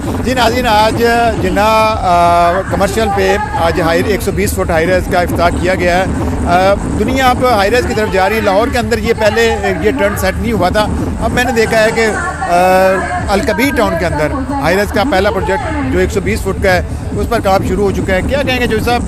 जी नाज़रीन, आज जिन्ना कमर्शियल पे आज 120 फुट हाई रेज़ का इफ्तिताह किया गया है। दुनिया अब हाई रेज़ की तरफ जा रही है। लाहौर के अंदर ये पहले ये ट्रेंड सेट नहीं हुआ था। अब मैंने देखा है कि अलकबीर टाउन के अंदर हाई रेज़ का पहला प्रोजेक्ट जो 120 फुट का है उस पर काम शुरू हो चुका है। क्या कहेंगे जो साहब,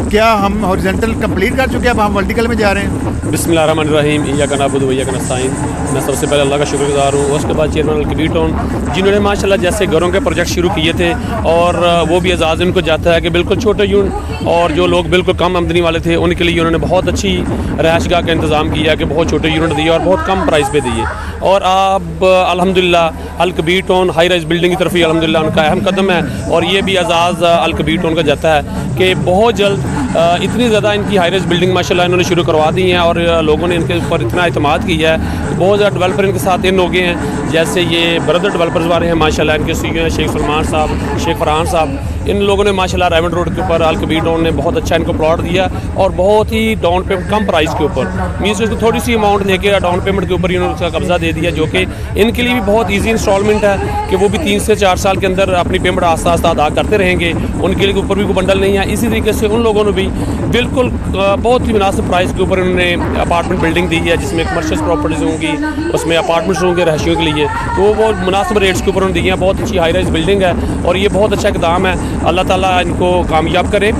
क्या हम हॉरिजॉन्टल कंप्लीट कर चुके हैं, अब हम वर्टिकल में जा रहे हैं? बिस्मिल्लाहिर्रहमानिर्रहीम, इय्याका नअबुदु व इय्याका नस्तईन। मैं सबसे पहले अल्लाह का शुक्रगुज़ार हूँ। उसके बाद चेयरमैन अलकबीर टाउन जिन्होंने माशाल्लाह जैसे घरों के प्रोजेक्ट शुरू किए थे और वो भी एजाज़ उनको जाता है कि बिल्कुल छोटे यूनिट और जो लोग बिल्कुल कम आमदनी वाले थे उनके लिए उन्होंने बहुत अच्छी रहायशगाह का इंतज़ाम किया कि बहुत छोटे यूनिट दिए और बहुत कम प्राइस पे दिए। और अब अल्हम्दुलिल्लाह Al Kabir town high rise building की तरफ ही अल्हम्दुलिल्लाह उनका अहम कदम है। और ये भी एजाज़ अलकबीर टाउन का जाता है कि बहुत जल्द इतनी ज़्यादा इनकी हाई राइज बिल्डिंग माशाल्लाह इन्होंने शुरू करवा दी हैं और लोगों ने इनके ऊपर इतना एतमाद किया है। बहुत ज़्यादा डेवलपर इनके साथ इन हो गए हैं, जैसे ये ब्रदर डेवलपर्स वाले हैं माशाल्लाह, इनके सीईओ हैं शेख सलमान साहब, शेख फरहान साहब। इन लोगों ने माशाल्लाह रायमंड रोड के ऊपर अलकबीर टाउन ने बहुत अच्छा इनको प्लॉट दिया और बहुत ही डाउन पेमेंट कम प्राइस के ऊपर, मीन्स उसको थोड़ी सी अमाउंट देके डाउन पेमेंट के ऊपर इन्होंने उसका कब्जा दे दिया, जो कि इनके लिए भी बहुत ईजी इंस्टॉलमेंट है कि वो भी 3 से 4 साल के अंदर अपनी पेमेंट आस्ता आस्ता अदा करते रहेंगे। उनके लिए ऊपर भी कोई बंडल नहीं है। इसी तरीके से उन लोगों ने भी बिल्कुल बहुत ही मुनासिब प्राइस के ऊपर उन्होंने अपार्टमेंट बिल्डिंग दी है, जिसमें कमर्शियल प्रॉपर्टीज़ होंगी, उसमें अपार्टमेंट्स होंगे रहशियों के लिए, तो वो मुनासिब रेट्स के ऊपर उन्होंने दी हैं। बहुत अच्छी हाई राइज बिल्डिंग है और ये बहुत अच्छा इक़दाम है। अल्लाह ताला इनको कामयाब करे।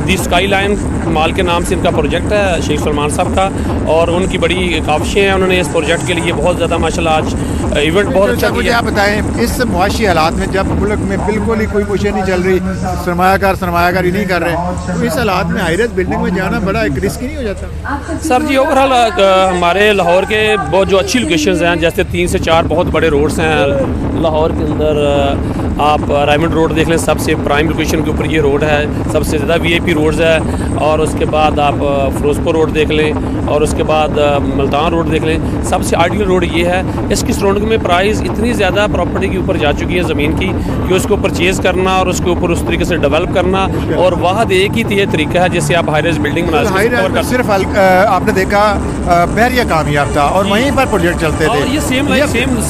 दी स्काई लाइन माल के नाम से इनका प्रोजेक्ट है शेख सलमान साहब का और उनकी बड़ी काविशें हैं। उन्होंने इस प्रोजेक्ट के लिए बहुत ज़्यादा माशाल्लाह आज इवेंट बहुत अच्छा मुझे आप बताएं, इस मुआशी हालात में जब मुल्क में बिल्कुल ही कोई कोशिश नहीं चल रही, सरमायाकार ही नहीं कर रहे, तो इस हालात में हाई राइज बिल्डिंग में जाना बड़ा एक रिस्की नहीं हो जाता? सर जी, ओवरऑल हमारे लाहौर के बहुत जो अच्छी लोकेशंस हैं, जैसे 3 से 4 बहुत बड़े रोड्स हैं लाहौर के अंदर। आप रायमंड रोड देख लें, सबसे प्राइम लोकेशन के ऊपर ये रोड है, सबसे ज़्यादा VIP रोड्स है। और उसके बाद आप फिरोजपुर रोड देख लें और उसके बाद मुल्तान रोड देख लें, सबसे आइडियल रोड ये है। इसकी सराउंडिंग में प्राइस इतनी ज़्यादा प्रॉपर्टी के ऊपर जा चुकी है ज़मीन की कि उसको परचेज़ करना और उसके ऊपर उस तरीके से डेवलप करना और वाहद एक ही ये तरीका है जिससे आप हाई राइज बिल्डिंग बना सकते हैं। सिर्फ आपने देखा बहरिया कामयाब था और वहीं पर प्रोजेक्ट चलते थे। ये सेम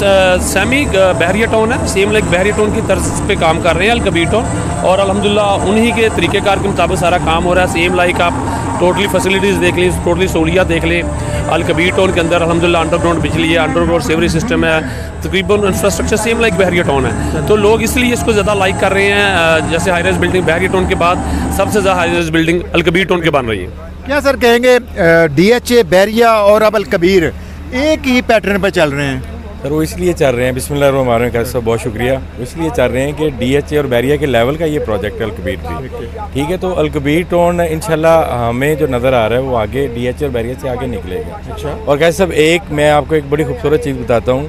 सेमी बहरिया टाउन है, सेम लाइक बहरिया टाउन की तर्ज पे काम कर रहे हैं अलकबीर टाउन और अल्हम्दुलिल्लाह उन्हीं के तरीक़ेकार के मुताबिक सारा काम हो रहा है। सेम लाइक आप टोटली फैसिलिटीज़ देख लें, टोटली सहूलियात देख लें। अलकबीर टाउन के अंदर अल्हम्दुलिल्लाह अंडरग्राउंड बिजली है, अंडरग्राउंड सेवरेज सिस्टम है, तकरीबन इंफ्रास्ट्रक्चर सेम लाइक बहरिया टाउन है। तो लोग इसलिए इसको ज़्यादा लाइक कर रहे हैं। जैसे हाई राइज बिल्डिंग बहरिया टाउन के बाद सबसे ज़्यादा high rise building Al Kabir town के बन रही है। क्या सर कहेंगे, DHA बहरिया और अब अलकबीर एक ही पैटर्न पर चल रहे हैं? सर वो इसलिए चल रहे हैं, बिस्मिल्लाहिर्रहमानिर्रहीम सर, बहुत शुक्रिया। इसलिए चल रहे हैं कि DHA और बहरिया के लेवल का ये प्रोजेक्ट है अलकबीर भी, ठीक है। तो अलकबीर टाउन इंशाल्लाह हमें जो नज़र आ रहा है वो आगे DHA और बहरिया से आगे निकलेगा। अच्छा। और कैसे सब, एक मैं आपको एक बड़ी खूबसूरत चीज़ बताता हूँ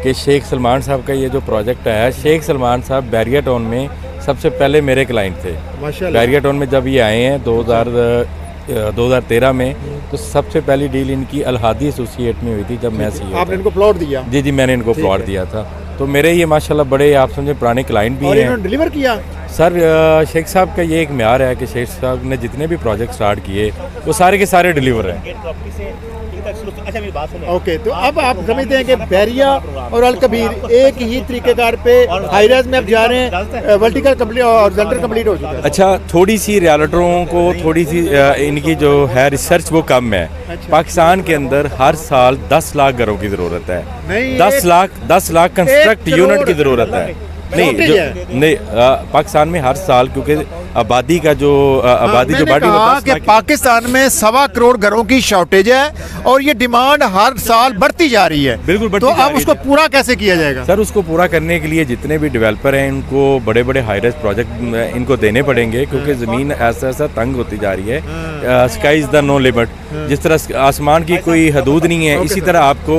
कि शेख सलमान साहब का ये जो प्रोजेक्ट है, शेख सलमान साहब बहरिया टाउन में सबसे पहले मेरे क्लाइंट थे। बहरिया टाउन में जब ये आए हैं 2013 में, तो सबसे पहली डील इनकी अलहादी एसोसिएट में हुई थी जब मैं CEO। आपने इनको प्लॉट दिया? जी, मैंने इनको प्लॉट दिया था। तो मेरे ये माशाल्लाह बड़े आप समझे पुराने क्लाइंट भी हैं। इन्होंने डिलीवर किया? सर शेख साहब का ये एक म्यार है कि शेख साहब ने जितने भी प्रोजेक्ट स्टार्ट किए वो सारे के सारे डिलीवर हैं। ओके, तो अब आप समझते हैं कि बहरिया और अलकबीर एक ही तरीकेकार पे हाई राइज में अब जा रहे हैं, वर्टिकल कंप्लीट और हॉरिजॉन्टल कंप्लीट हो चुका है। अच्छा, थोड़ी सी रियल्टरों को थोड़ी सी इनकी जो है रिसर्च वो कम है। अच्छा। पाकिस्तान के अंदर हर साल 10 लाख घरों की ज़रूरत है, 10 लाख कंस्ट्रक्ट यूनिट की ज़रूरत है। नहीं, पाकिस्तान में हर साल, क्योंकि आबादी का जो आबादी जो बढ़ी, पाकिस्तान में 1.25 करोड़ घरों की शॉर्टेज है और ये डिमांड हर साल बढ़ती जा रही है। बिल्कुल। तो अब उसको पूरा कैसे किया जाएगा? सर उसको पूरा करने के लिए जितने भी डेवलपर हैं इनको बड़े बड़े हाई राइज प्रोजेक्ट इनको देने पड़ेंगे, क्योंकि ज़मीन ऐसा तंग होती जा रही है। Sky is the no limit. जिस तरह आसमान की कोई हदूद नहीं है, इसी तरह आपको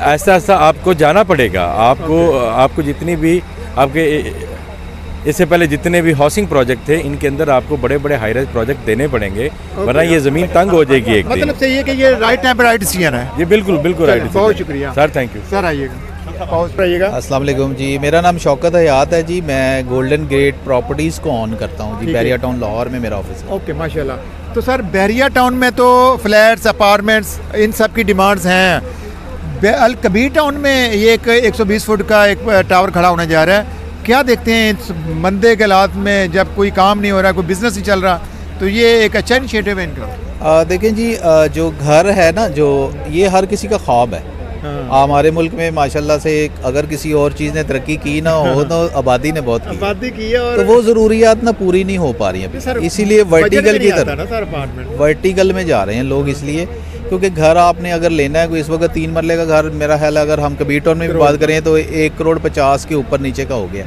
ऐसा आपको जाना पड़ेगा। आपको जितनी भी आपके इससे पहले जितने भी हाउसिंग प्रोजेक्ट थे इनके अंदर आपको बड़े बड़े हाई राइज प्रोजेक्ट देने पड़ेंगे, वरना ये ज़मीन तंग हो जाएगी एक दिन। मतलब से ये कि ये राइट टाइम पे राइट डिसीजन है। ये बिल्कुल राइट। बहुत शुक्रिया सर, थैंक यू सर। आइएगा। अस्सलाम वालेकुम जी, मेरा नाम शौकत हयात है जी। मैं गोल्डन गेट प्रॉपर्टीज़ को ऑन करता हूँ जी। बहरिया टाउन लाहौर में मेरा ऑफिस है। ओके, माशाल्लाह। तो सर बहरिया टाउन में तो फ्लैट्स, अपार्टमेंट्स, इन सब की डिमांड्स हैं। अलकबीर टाउन में ये एक 120 फुट का एक टावर खड़ा होने जा रहा है। क्या देखते हैं इस मंदे के हालात में, जब कोई काम नहीं हो रहा, कोई बिजनेस नहीं चल रहा, तो ये एक अच्छा इनिशिएटिव है इनका? देखें जी, जो घर है ना, जो ये हर किसी का ख्वाब है। हमारे मुल्क में माशाल्लाह से अगर किसी और चीज़ ने तरक्की की ना हो तो आबादी ने बहुत की है, और तो वो ज़रूरियात ना पूरी नहीं हो पा रही हैं, इसीलिए वर्टिकल की तरफ वर्टिकल में जा रहे हैं लोग, इसलिए क्योंकि घर आपने अगर लेना है कोई इस वक्त 3 मरले का घर, मेरा ख्याल है अगर हम कबीर टाउन में भी बात करें तो 1,50,00,000 के ऊपर नीचे का हो गया।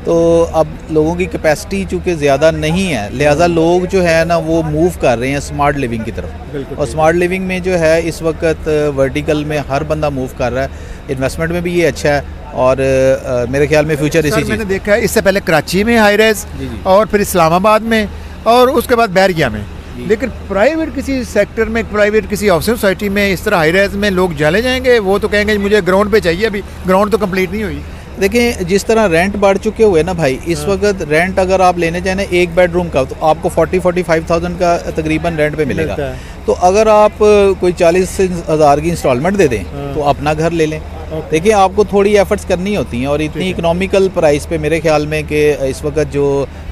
तो अब लोगों की कैपेसिटी चूँकि ज़्यादा नहीं है, लिहाजा लोग जो है ना वो मूव कर रहे हैं स्मार्ट लिविंग की तरफ, और स्मार्ट लिविंग में जो है इस वक्त वर्टिकल में हर बंदा मूव कर रहा है। इन्वेस्टमेंट में भी ये अच्छा है, और मेरे ख्याल में फ्यूचर इसी चीज़। मैंने देखा है इससे पहले कराची में हाई रेज, और फिर इस्लामाबाद में, और उसके बाद बैरिया में, लेकिन प्राइवेट किसी सेक्टर में, प्राइवेट किसी हाउसिंग सोसाइटी में इस तरह हाई रेज में लोग चले जाएंगे, वो तो कहेंगे मुझे ग्राउंड पे चाहिए, अभी ग्राउंड तो कंप्लीट नहीं हुई। देखें, जिस तरह रेंट बढ़ चुके हुए ना भाई, इस वक्त रेंट अगर आप लेने जाए ना 1 बेडरूम का, तो आपको 40-45,000 का तकरीबन रेंट पे मिलेगा। तो अगर आप कोई 40,000 की इंस्टॉलमेंट दे दें तो अपना घर ले लें। देखिए, आपको थोड़ी एफर्ट्स करनी होती हैं, और इतनी इकोनॉमिकल प्राइस पे मेरे ख्याल में कि इस वक्त जो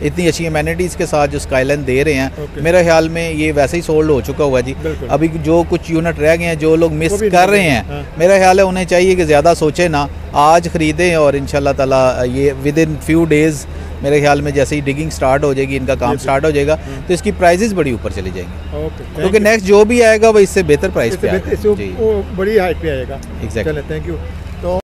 इतनी अच्छी एमेनिटीज़ के साथ जो स्काईलाइन दे रहे हैं, मेरे ख्याल में ये वैसे ही सोल्ड हो चुका हुआ है जी। अभी जो कुछ यूनिट रह गए हैं, जो लोग मिस कर रहे हैं, मेरा ख्याल है उन्हें चाहिए कि ज़्यादा सोचें ना, आज ख़रीदें, और इंशाल्लाह ताला ये विद इन फ्यू डेज़ मेरे ख्याल में जैसे ही डिगिंग स्टार्ट हो जाएगी, इनका काम स्टार्ट हो जाएगा, तो इसकी प्राइसेस बड़ी ऊपर चली जाएंगी, क्योंकि नेक्स्ट जो भी आएगा वो इससे बेहतर प्राइस पे आएगा, बड़ी हाइट पे आएगा। एग्जैक्टली। Thank you.